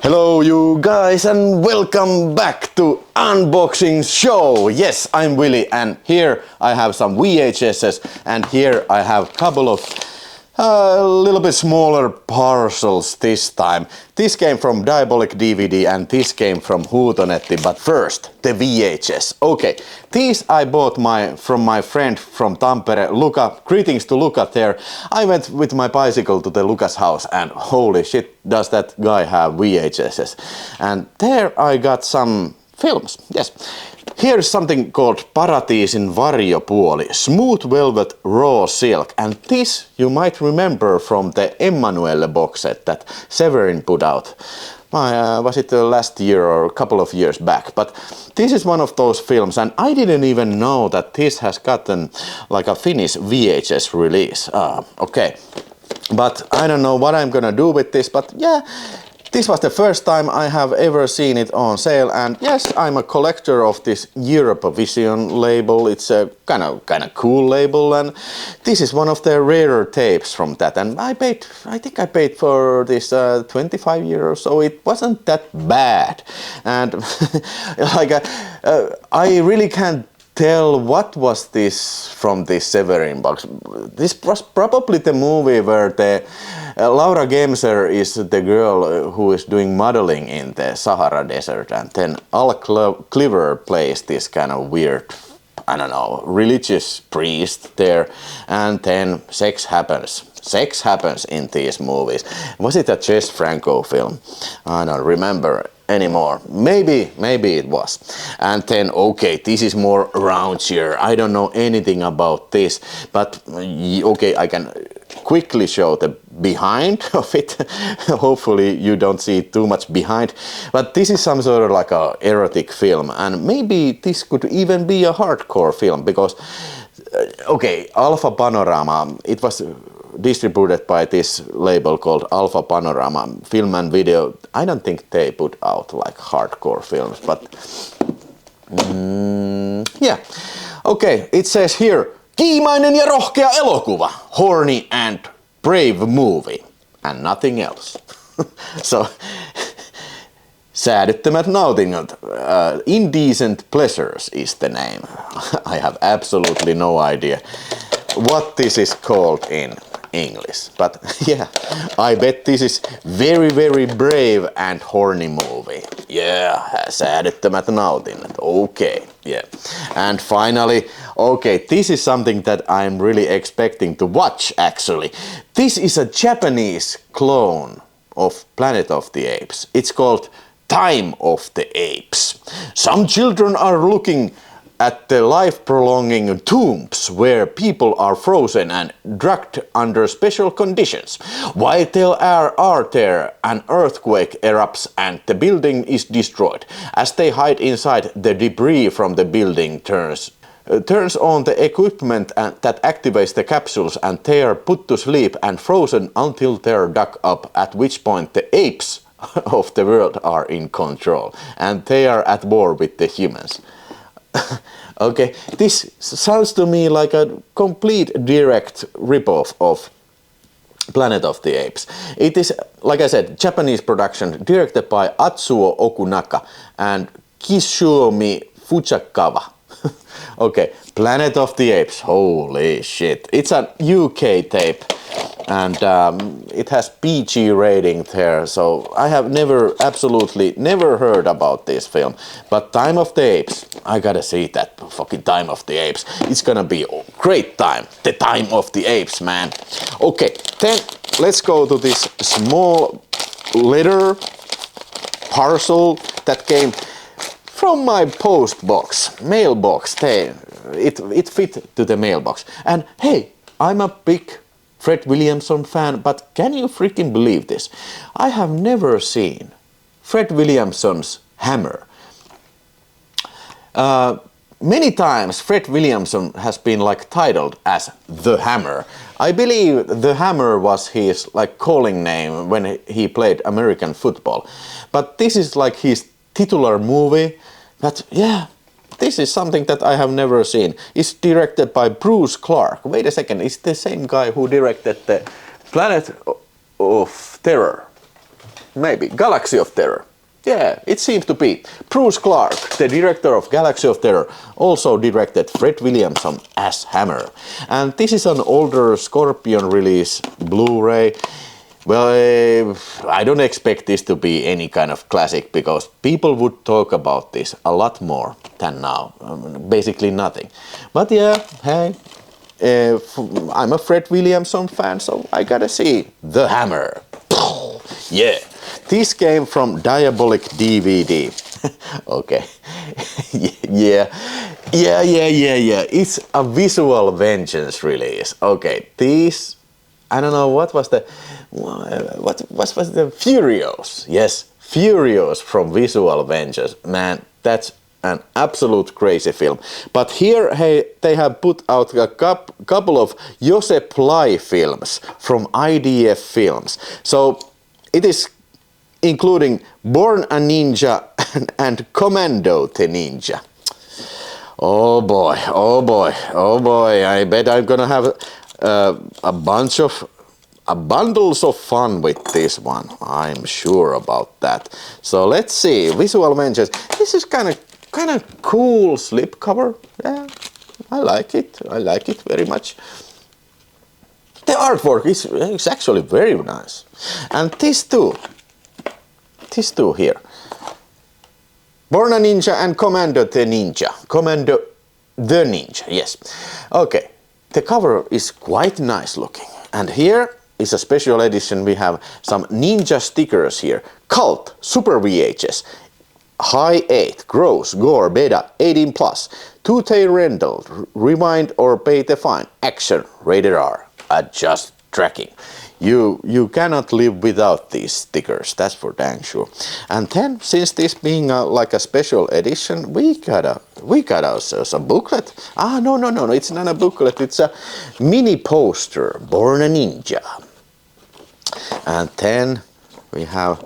Hello you guys and welcome back to Unboxing Show. Yes, I'm Willy and here I have some VHSs and here I have a couple of a little bit smaller parcels this time. This came from Diabolic DVD and this came from Huutonetti, but first the VHS. Okay, these I bought from my friend from Tampere, Luca. Greetings to Luca there. I went with my bicycle to the Luca's house and holy shit, does that guy have VHSs. And there I got some films, yes. Here's something called Paratiisin varjopuoli, smooth velvet raw silk, and this you might remember from the Emanuele box set that Severin put out. Was it last year or a couple of years back? But this is one of those films and I didn't even know that this has gotten like a Finnish VHS release. Okay, but I don't know what I'm gonna do with this, but yeah. This was the first time I have ever seen it on sale, and yes, I'm a collector of this Europavision label. It's a kind of cool label, and this is one of the rarer tapes from that. And I think I paid for this 25 euros, so it wasn't that bad. And like I really can't tell what was this from this Severin box. This was probably the movie where the Laura Gemser is the girl who is doing modeling in the Sahara Desert, and then Al Cliver plays this kind of weird, I don't know, religious priest there, and then sex happens. Sex happens in these movies. Was it a Jess Franco film? I don't remember anymore. Maybe it was. And then, okay, this is more raunchier. I don't know anything about this, but okay, I can quickly show the behind of it. Hopefully you don't see too much behind, but this is some sort of like a erotic film, and maybe this could even be a hardcore film because okay, Alpha Panorama, it was distributed by this label called Alpha Panorama Film and Video. I don't think they put out like hardcore films, but yeah. Okay, it says here, kiimainen ja rohkea elokuva, horny and brave movie, and nothing else. So, säädyttömät nautinnot, indecent pleasures is the name. I have absolutely no idea what this is called in English, but yeah, I bet this is very brave and horny movie. Yeah, säädyttömät nautinnot. Okay, yeah. And finally, okay, this is something that I'm really expecting to watch actually. This is a Japanese clone of Planet of the Apes. It's called Time of the Apes. Some children are looking at the life-prolonging tombs where people are frozen and drugged under special conditions. While they are there, an earthquake erupts and the building is destroyed. As they hide inside, the debris from the building turns on the equipment that activates the capsules, and they are put to sleep and frozen until they are dug up, at which point the apes of the world are in control and they are at war with the humans. Okay, this sounds to me like a complete direct ripoff of Planet of the Apes. It is, like I said, Japanese production, directed by Atsuo Okunaka and Kishuomi Fujikawa. Okay, Planet of the Apes, holy shit. It's a UK tape and it has PG rating there, so I have absolutely never heard about this film. But Time of the Apes, I gotta see that fucking Time of the Apes. It's gonna be a great time. The Time of the Apes, man. Okay, then let's go to this small letter parcel that came from my post box, mailbox. It fit to the mailbox. And hey, I'm a big Fred Williamson fan, but can you freaking believe this? I have never seen Fred Williamson's Hammer. Many times Fred Williamson has been like titled as The Hammer. I believe The Hammer was his like calling name when he played American football. But this is like his titular movie. But yeah, this is something that I have never seen. It's directed by Bruce Clark. Wait a second, it's the same guy who directed the Planet of Terror. maybe. Galaxy of Terror. Yeah, it seems to be. Bruce Clark, the director of Galaxy of Terror, also directed Fred Williamson as Hammer. And this is an older Scorpion release Blu-ray. Well, I don't expect this to be any kind of classic because people would talk about this a lot more than now. Basically nothing. But yeah, hey, I'm a Fred Williamson fan, so I gotta see The Hammer. Yeah, this came from Diabolic DVD. Okay, yeah. It's a Visual Vengeance release. Okay, this, I don't know what was the Furious. Yes, Furious from Visual Vengeance. Man, that's an absolute crazy film. But here, hey, they have put out a couple of Josep Lai films from IDF Films. So it is including Born a Ninja and Commando the Ninja. Oh boy, oh boy, oh boy. I bet I'm gonna have bundles of fun with this one. I'm sure about that. So let's see. Visual Vengeance. This is kind of cool slipcover. Yeah, I like it. I like it very much. The artwork is actually very nice. And this too here. Born a Ninja and Commando the Ninja. Commando the Ninja, yes. Okay, the cover is quite nice looking. And here is a special edition. We have some ninja stickers here. Cult, Super VHS, High 8, Gross, Gore, Beta, 18+, Two-Tail Rental, Rewind or Pay the Fine, Action, Rated R, Adjust Tracking. You cannot live without these stickers, that's for dang sure. And then, since this being like a special edition, we got ourselves a booklet. No, it's not a booklet, it's a mini poster, Born a Ninja. And then we have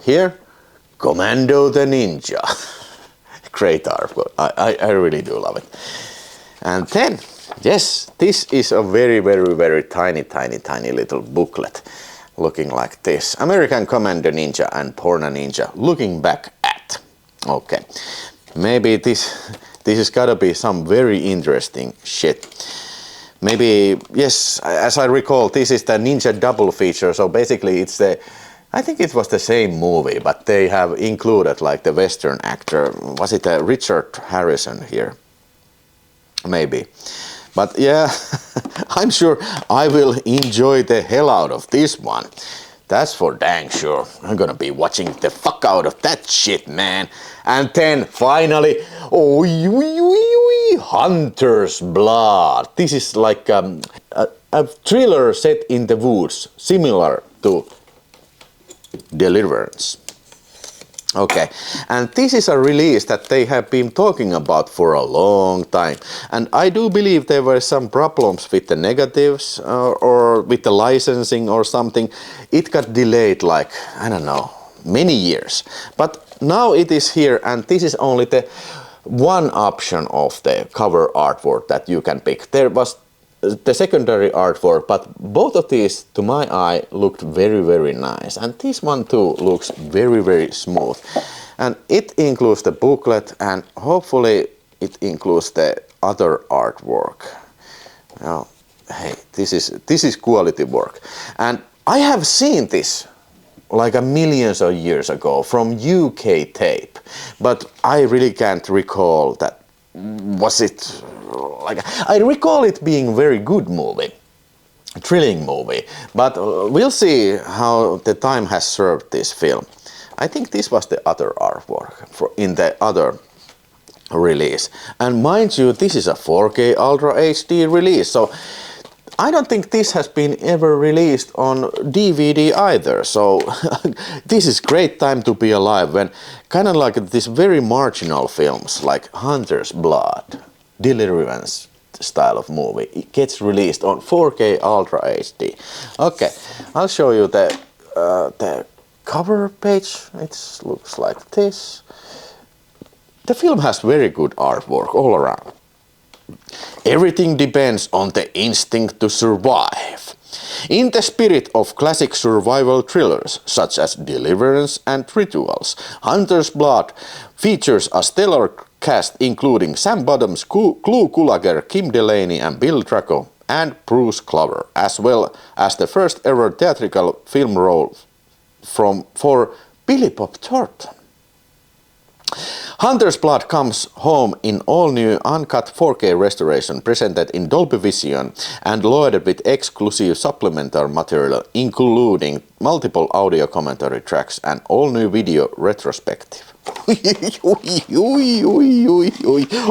here Commando the Ninja. Great artwork. I really do love it. And then, yes, this is a very tiny little booklet looking like this. American Commando Ninja and Born a Ninja looking back at. Okay, maybe this has gotta be some very interesting shit. Maybe, yes, as I recall, this is the Ninja double feature, so basically it's I think it was the same movie, but they have included like the Western actor. Was it Richard Harrison here? Maybe. But yeah, I'm sure I will enjoy the hell out of this one. That's for dang sure. I'm gonna be watching the fuck out of that shit, man. And then finally, Hunter's Blood. This is like a thriller set in the woods, similar to Deliverance. Okay, and this is a release that they have been talking about for a long time. And I do believe there were some problems with the negatives or with the licensing or something. It got delayed like, I don't know, many years. But now it is here, and this is only the one option of the cover artwork that you can pick. There was the secondary artwork, but both of these, to my eye, looked very nice. And this one too looks very smooth. And it includes the booklet, and hopefully it includes the other artwork. Now, hey, this is quality work. And I have seen this like millions of years ago from UK tape, but I really can't recall that. Was it like, I recall it being very good movie, thrilling movie, but we'll see how the time has served this film. I think this was the other artwork in the other release. And mind you, this is a 4K Ultra HD release, so I don't think this has been ever released on DVD either, so this is great time to be alive when kind of like these very marginal films like Hunter's Blood, Deliverance style of movie, it gets released on 4K Ultra HD. Okay, I'll show you the cover page. It looks like this. The film has very good artwork all around. Everything depends on the instinct to survive. In the spirit of classic survival thrillers such as Deliverance and Rituals, Hunter's Blood features a stellar cast including Sam Bottoms, Clu Gulager, Kim Delaney and Bill Draco, and Bruce Glover, as well as the first ever theatrical film role for Billy Bob Thornton. Hunter's Blood comes home in all-new uncut 4K restoration presented in Dolby Vision and loaded with exclusive supplemental material including multiple audio commentary tracks and all-new video retrospective.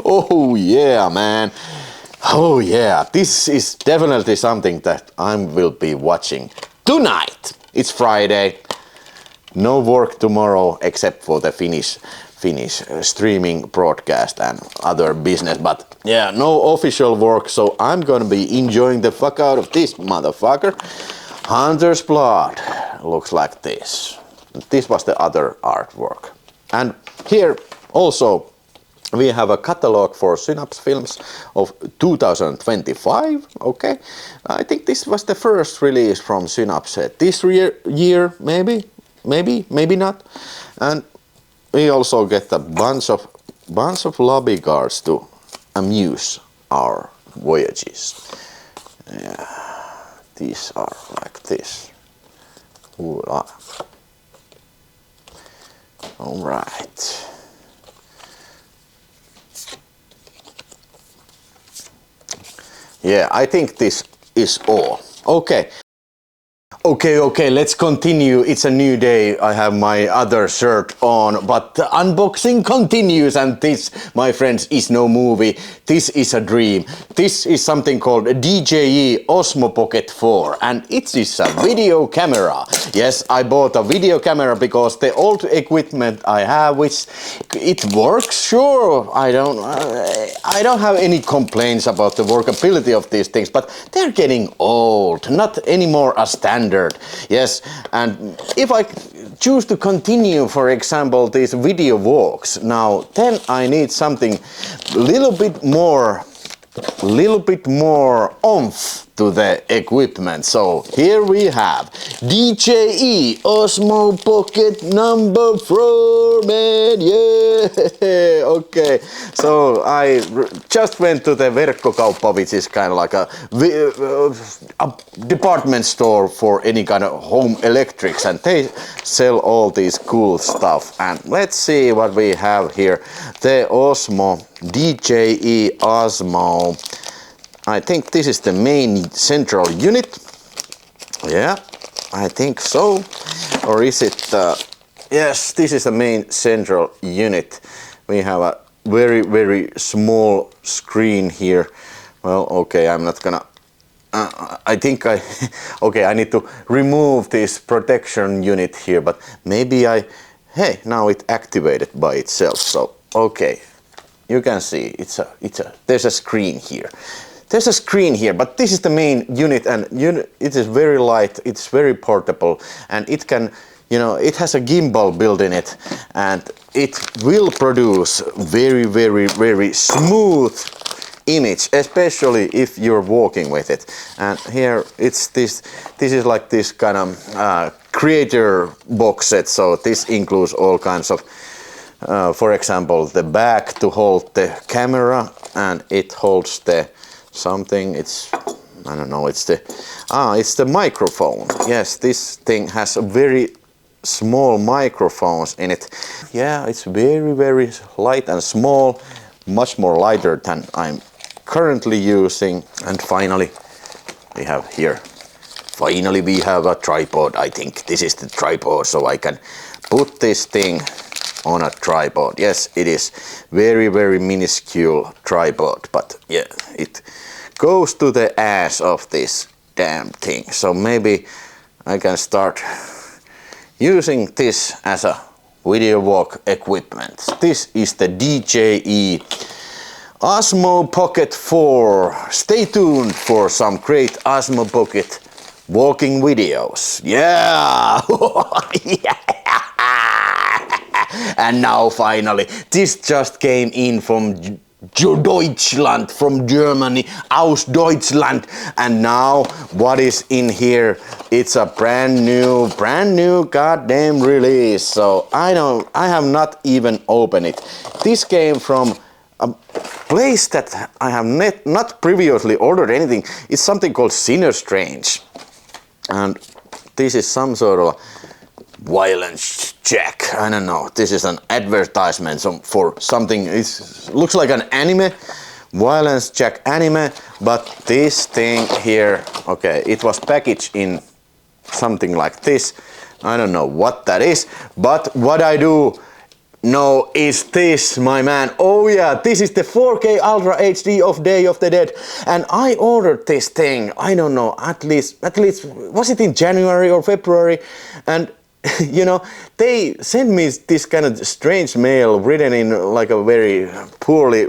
Oh yeah, man. Oh yeah, this is definitely something that I will be watching tonight. It's Friday. No work tomorrow except for the Finnish streaming broadcast and other business, but yeah, no official work, so I'm gonna be enjoying the fuck out of this motherfucker. Hunter's Blood looks like this. This was the other artwork. And here also we have a catalog for Synapse films of 2025. Okay, I think this was the first release from Synapse this year, maybe not. And we also get a bunch of lobby guards to amuse our voyages. Yeah, these are like this. Ooh, all right. Yeah, I think this is all. Okay. Okay, let's continue. It's a new day. I have my other shirt on, but the unboxing continues, and this, my friends, is no movie. This is a dream. This is something called a DJI Osmo Pocket 4, and it is a video camera. Yes, I bought a video camera because the old equipment I have, which it works, sure. I don't have any complaints about the workability of these things, but they're getting old, not anymore a standard. Yes, and if I choose to continue, for example, these video walks now, then I need something little bit more oomph to the equipment. So here we have DJI Osmo Pocket number 4, man. Yeah. Okay. So I just went to the Verkkokauppa, which is kind of like a department store for any kind of home electrics, and they sell all these cool stuff. And let's see what we have here. The Osmo, DJI Osmo. I think this is the main central unit. Yeah, I think so. Or is it? Yes, this is the main central unit. We have a very small screen here. Well, okay, I'm not gonna. I think okay, I need to remove this protection unit here, but maybe hey, now it activated by itself. So okay, you can see there's a screen here. There's a screen here, but this is the main unit, and it is very light, it's very portable, and it can, it has a gimbal built in it, and it will produce very smooth image, especially if you're walking with it. And here it's this is like this kind of creator box set, so this includes all kinds of for example, the bag to hold the camera, and it holds the something, I don't know, it's the microphone. Yes, this thing has a very small microphones in it. Yeah, it's very light and small, much more lighter than I'm currently using. And finally we have a tripod. I think this is the tripod, so I can put this thing on a tripod. Yes, it is very minuscule tripod, but yeah, it goes to the ass of this damn thing. So maybe I can start using this as a video walk equipment. This is the DJI Osmo Pocket 4. Stay tuned for some great Osmo Pocket walking videos. Yeah! And now finally, this just came in from Deutschland from Germany, aus Deutschland. And now what is in here? It's a brand new goddamn release. So I have not even opened it. This came from a place that I have not previously ordered anything. It's something called Sinner Strange. And this is some sort of violence check. I don't know. This is an advertisement for something. It looks like an anime, violence check anime. But this thing here, okay, it was packaged in something like this. I don't know what that is. But what I do know is this, my man. Oh yeah, this is the 4K Ultra HD of Day of the Dead. And I ordered this thing, I don't know, at least, was it in January or February? And you know, they sent me this kind of strange mail written in like a very poorly,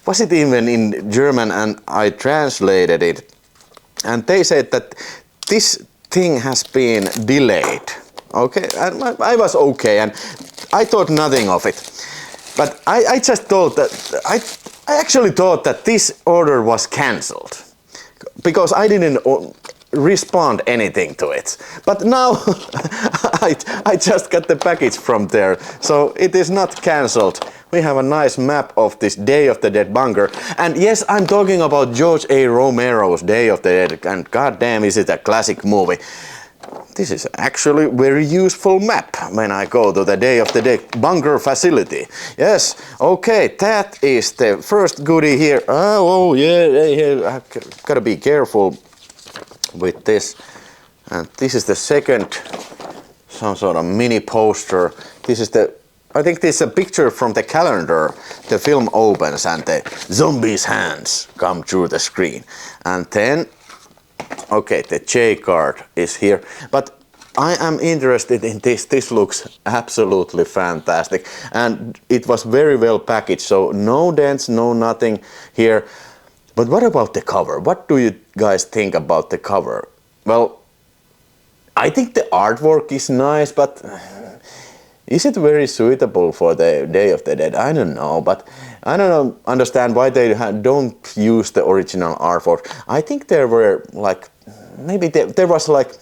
was it even in German, and I translated it. And they said that this thing has been delayed. Okay, and I was okay, and I thought nothing of it. But I just thought that, I actually thought that this order was cancelled. Because I didn't respond anything to it. But now I just got the package from there, so it is not cancelled. We have a nice map of this Day of the Dead bunker. And yes, I'm talking about George A. Romero's Day of the Dead, and goddamn is it a classic movie. This is actually a very useful map when I go to the Day of the Dead bunker facility. Yes, okay, that is the first goodie here. Oh yeah, I gotta be careful with this. And this is the second, some sort of mini poster. This is the, I think this is a picture from the calendar. The film opens and the zombies' hands come through the screen. And then, okay, the J card is here. But I am interested in this. This looks absolutely fantastic. And it was very well packaged, so no dents, no nothing here. But what about the cover? What do you guys think about the cover? Well, I think the artwork is nice, but is it very suitable for the Day of the Dead? I don't know, but I don't understand why they don't use the original artwork. I think there were like, maybe there was like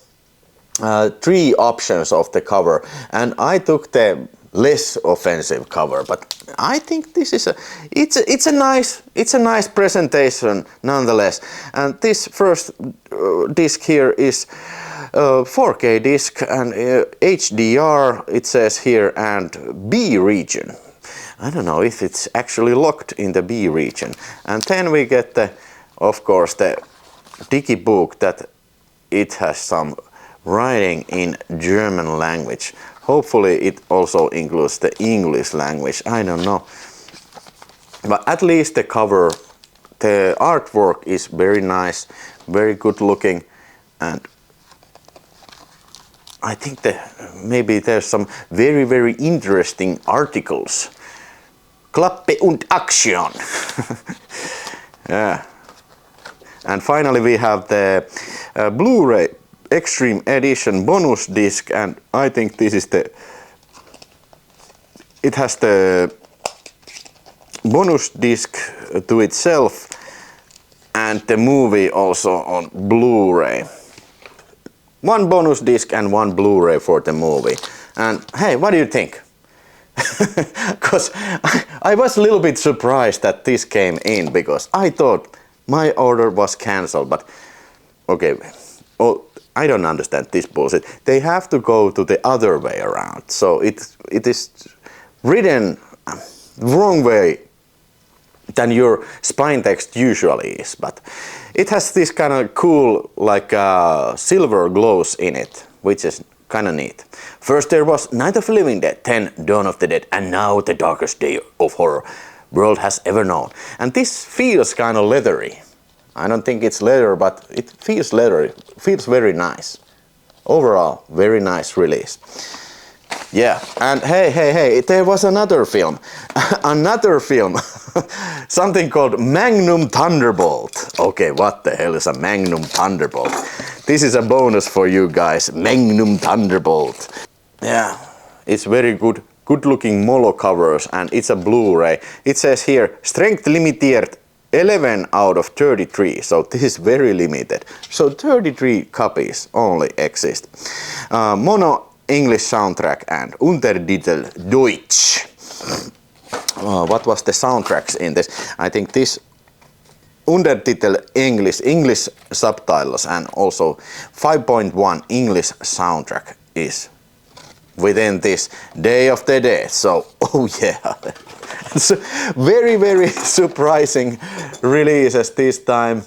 3 options of the cover, and I took the less offensive cover, but I think this is it's a nice presentation nonetheless. And this first disc here is 4K disc and HDR, it says here, and B region. I don't know if it's actually locked in the B region. And then we get the, of course, the Digi book that it has some writing in German language. Hopefully it also includes the English language, I don't know. But at least the cover, the artwork is very nice, very good looking, and I think that maybe there's some very interesting articles. Klappe und Aktion. Yeah. And finally we have the Blu-ray Extreme Edition bonus disc, and I think this is the, it has the bonus disc to itself and the movie also on Blu-ray. 1 bonus disc and 1 Blu-ray for the movie. And hey, what do you think? Because I was a little bit surprised that this came in, because I thought my order was cancelled, but okay. Oh, I don't understand this bullshit. They have to go to the other way around. So it is written wrong way than your spine text usually is. But it has this kind of cool, like silver glows in it, which is kind of neat. First there was Night of the Living Dead, then Dawn of the Dead, and now the darkest day of horror world has ever known. And this feels kind of leathery. I don't think it's leather, but it feels leathery. Feels very nice. Overall, very nice release. Yeah, and hey, there was another film. Another film. Something called Magnum Thunderbolt. Okay, what the hell is a Magnum Thunderbolt? This is a bonus for you guys. Magnum Thunderbolt. Yeah, it's very good good looking mono covers, and it's a Blu-ray. It says here, strength limited 11 out of 33, so this is very limited. So 33 copies only exist. Mono English soundtrack and Untertitel Deutsch. What was the soundtracks in this? I think this Untertitel English subtitles and also 5.1 English soundtrack is within this Day of the Dead. So, oh yeah, it's very, very surprising releases this time,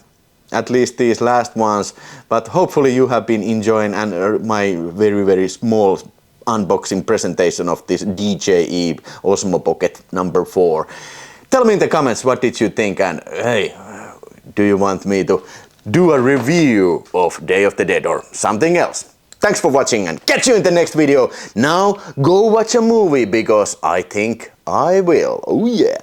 at least these last ones. But hopefully you have been enjoying my very, very small unboxing presentation of this DJI Osmo Pocket number 4. Tell me in the comments what did you think, and hey, do you want me to do a review of Day of the Dead or something else? Thanks for watching and catch you in the next video. Now go watch a movie because I think I will. Oh yeah.